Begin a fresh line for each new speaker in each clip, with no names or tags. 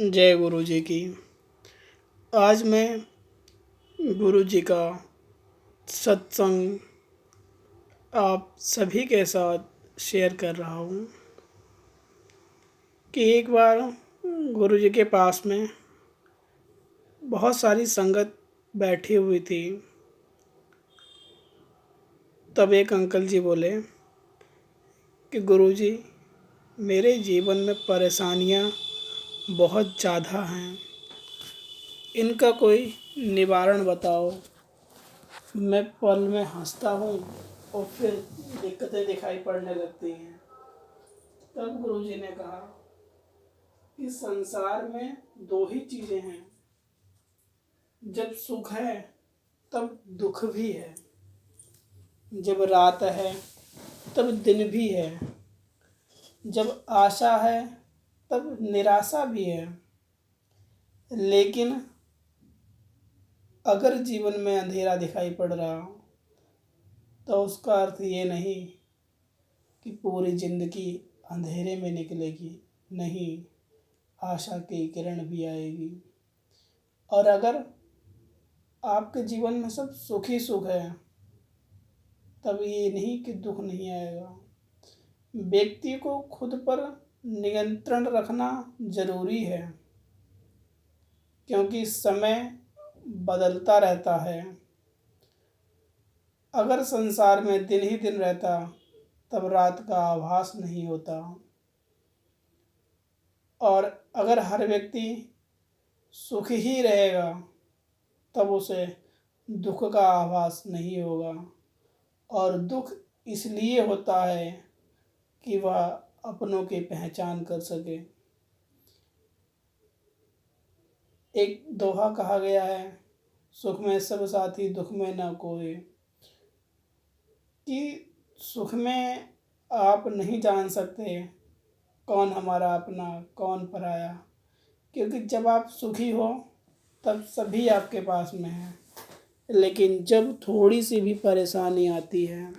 जय गुरु जी की। आज मैं गुरु जी का सत्संग आप सभी के साथ शेयर कर रहा हूँ कि एक बार गुरु जी के पास में बहुत सारी संगत बैठी हुई थी। तब एक अंकल जी बोले कि गुरु जी, मेरे जीवन में परेशानियाँ बहुत ज़्यादा हैं, इनका कोई निवारण बताओ। मैं पल में हंसता हूँ और फिर दिक्कतें दिखाई पड़ने लगती हैं। तब गुरुजी ने कहा कि संसार में दो ही चीज़ें हैं, जब सुख है तब दुख भी है, जब रात है तब दिन भी है, जब आशा है तब निराशा भी है। लेकिन अगर जीवन में अंधेरा दिखाई पड़ रहा हो तो उसका अर्थ ये नहीं कि पूरी जिंदगी अंधेरे में निकलेगी, नहीं, आशा की किरण भी आएगी। और अगर आपके जीवन में सब सुख ही सुख है तब ये नहीं कि दुख नहीं आएगा। व्यक्ति को खुद पर नियंत्रण रखना जरूरी है, क्योंकि समय बदलता रहता है। अगर संसार में दिन ही दिन रहता तब रात का आभास नहीं होता, और अगर हर व्यक्ति सुख ही रहेगा तब उसे दुख का आभास नहीं होगा। और दुख इसलिए होता है कि वह अपनों की पहचान कर सके। एक दोहा कहा गया है, सुख में सब साथी दुख में न कोई। कि सुख में आप नहीं जान सकते कौन हमारा अपना कौन पराया, क्योंकि जब आप सुखी हो तब सभी आपके पास में है। लेकिन जब थोड़ी सी भी परेशानी आती है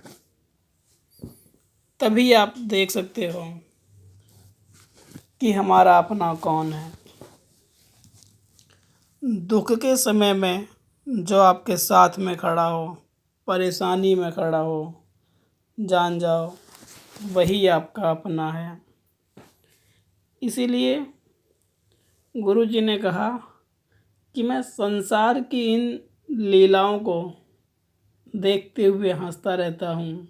तभी आप देख सकते हो कि हमारा अपना कौन है। दुख के समय में जो आपके साथ में खड़ा हो, परेशानी में खड़ा हो, जान जाओ वही आपका अपना है। इसीलिए गुरु जी ने कहा कि मैं संसार की इन लीलाओं को देखते हुए हंसता रहता हूँ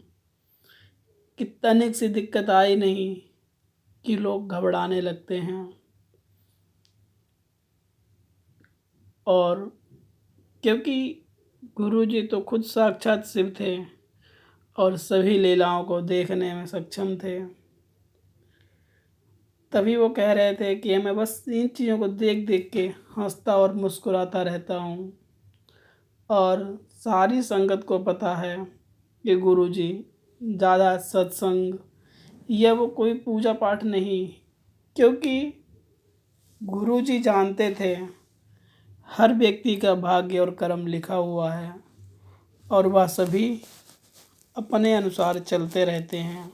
कि तनिक सी दिक्कत आई नहीं कि लोग घबराने लगते हैं। और क्योंकि गुरु जी तो खुद साक्षात शिव थे और सभी लीलाओं को देखने में सक्षम थे, तभी वो कह रहे थे कि मैं बस इन चीज़ों को देख देख के हंसता और मुस्कुराता रहता हूँ। और सारी संगत को पता है कि गुरु जी ज़्यादा सत्संग या वो कोई पूजा पाठ नहीं, क्योंकि गुरु जी जानते थे हर व्यक्ति का भाग्य और कर्म लिखा हुआ है और वह सभी अपने अनुसार चलते रहते हैं।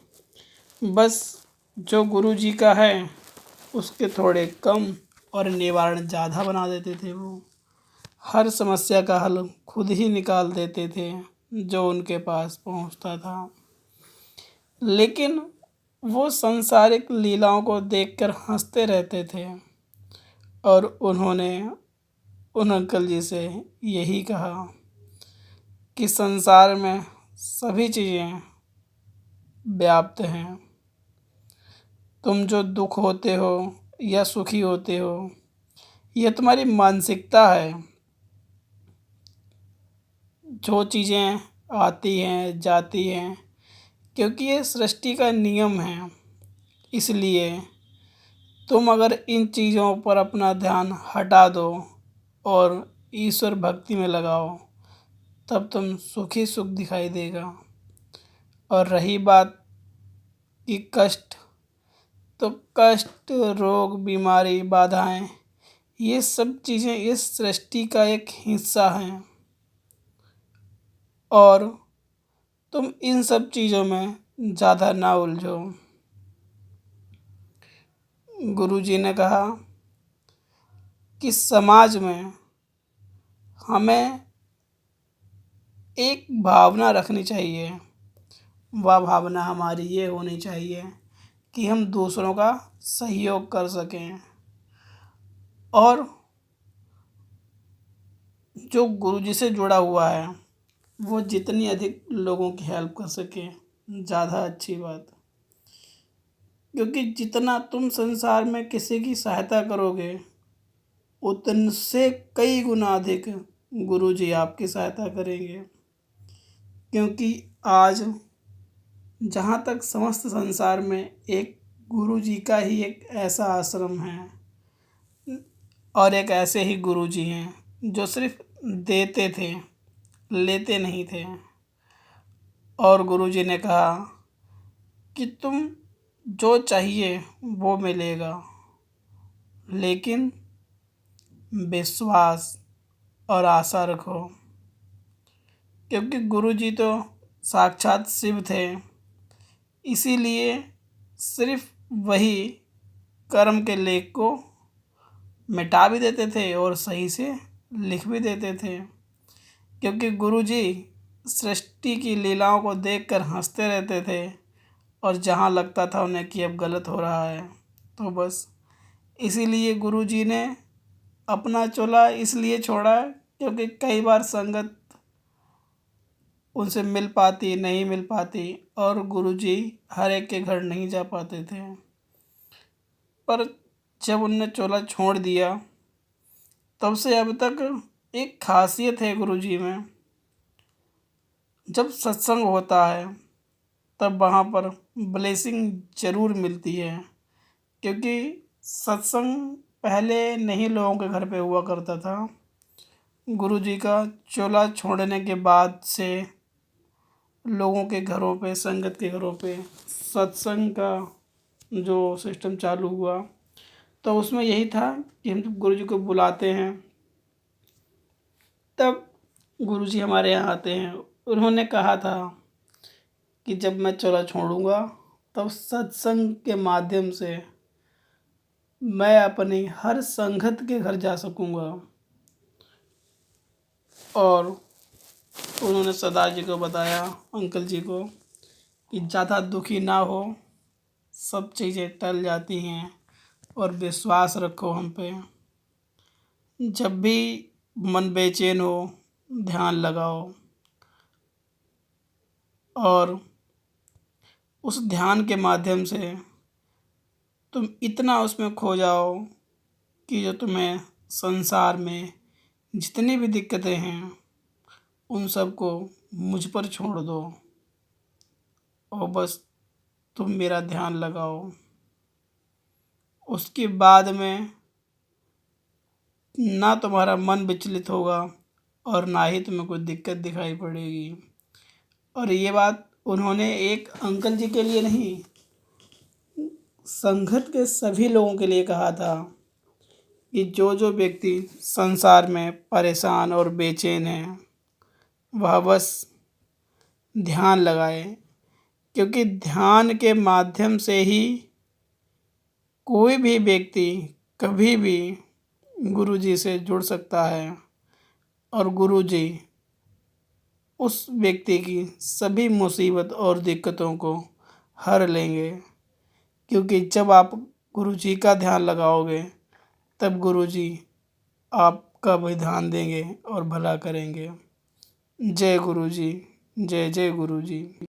बस जो गुरु जी का है उसके थोड़े कम और निवारण ज़्यादा बना देते थे। वो हर समस्या का हल खुद ही निकाल देते थे जो उनके पास पहुंचता था। लेकिन वो सांसारिक लीलाओं को देखकर हंसते रहते थे। और उन्होंने उन अंकल जी से यही कहा कि संसार में सभी चीज़ें व्याप्त हैं। तुम जो दुख होते हो या सुखी होते हो, यह तुम्हारी मानसिकता है। जो चीज़ें आती हैं जाती हैं, क्योंकि ये सृष्टि का नियम है। इसलिए तुम अगर इन चीज़ों पर अपना ध्यान हटा दो और ईश्वर भक्ति में लगाओ तब तुम सुख ही सुख दिखाई देगा। और रही बात कि कष्ट, तो कष्ट, रोग, बीमारी, बाधाएं, ये सब चीज़ें इस सृष्टि का एक हिस्सा हैं। और तुम इन सब चीज़ों में ज़्यादा ना उलझो। गुरु जी ने कहा कि समाज में हमें एक भावना रखनी चाहिए। वह भावना हमारी ये होनी चाहिए कि हम दूसरों का सहयोग कर सकें और जो गुरुजी से जुड़ा हुआ है वो जितनी अधिक लोगों की हेल्प कर सके ज़्यादा अच्छी बात। क्योंकि जितना तुम संसार में किसी की सहायता करोगे उतने कई गुना अधिक गुरुजी आपकी सहायता करेंगे। क्योंकि आज जहाँ तक समस्त संसार में एक गुरुजी का ही एक ऐसा आश्रम है और एक ऐसे ही गुरुजी हैं जो सिर्फ देते थे, लेते नहीं थे। और गुरुजी ने कहा कि तुम जो चाहिए वो मिलेगा, लेकिन विश्वास और आशा रखो। क्योंकि गुरुजी तो साक्षात शिव थे, इसीलिए सिर्फ वही कर्म के लेख को मिटा भी देते थे और सही से लिख भी देते थे। क्योंकि गुरुजी सृष्टि की लीलाओं को देखकर हंसते रहते थे और जहाँ लगता था उन्हें कि अब गलत हो रहा है तो बस इसीलिए गुरुजी ने अपना चोला इसलिए छोड़ा क्योंकि कई बार संगत उनसे मिल पाती नहीं मिल पाती और गुरुजी हर एक के घर नहीं जा पाते थे। पर जब उनने चोला छोड़ दिया तब से अब तक एक खासियत है गुरुजी में। जब सत्संग होता है तब वहाँ पर ब्लेसिंग ज़रूर मिलती है। क्योंकि सत्संग पहले नहीं लोगों के घर पे हुआ करता था। गुरुजी का चोला छोड़ने के बाद से लोगों के घरों पे, संगत के घरों पे सत्संग का जो सिस्टम चालू हुआ तो उसमें यही था कि हम जब गुरुजी को बुलाते हैं तब गुरुजी हमारे यहाँ आते हैं। उन्होंने कहा था कि जब मैं चोला छोड़ूंगा तब सत्संग के माध्यम से मैं अपनी हर संगत के घर जा सकूंगा। और उन्होंने सरदार जी को बताया, अंकल जी को, कि ज़्यादा दुखी ना हो, सब चीज़ें टल जाती हैं और विश्वास रखो हम पे। जब भी मन बेचैन हो ध्यान लगाओ और उस ध्यान के माध्यम से तुम इतना उसमें खो जाओ कि जो तुम्हें संसार में जितनी भी दिक्कतें हैं उन सबको मुझ पर छोड़ दो और बस तुम मेरा ध्यान लगाओ। उसके बाद में ना तुम्हारा मन विचलित होगा और ना ही तुम्हें कोई दिक्कत दिखाई पड़ेगी। और ये बात उन्होंने एक अंकल जी के लिए नहीं, संगत के सभी लोगों के लिए कहा था कि जो जो व्यक्ति संसार में परेशान और बेचैन है वह बस ध्यान लगाए। क्योंकि ध्यान के माध्यम से ही कोई भी व्यक्ति कभी भी गुरुजी से जुड़ सकता है और गुरुजी उस व्यक्ति की सभी मुसीबत और दिक्कतों को हर लेंगे। क्योंकि जब आप गुरुजी का ध्यान लगाओगे तब गुरुजी आपका भी ध्यान देंगे और भला करेंगे। जय गुरुजी, जय जय गुरुजी।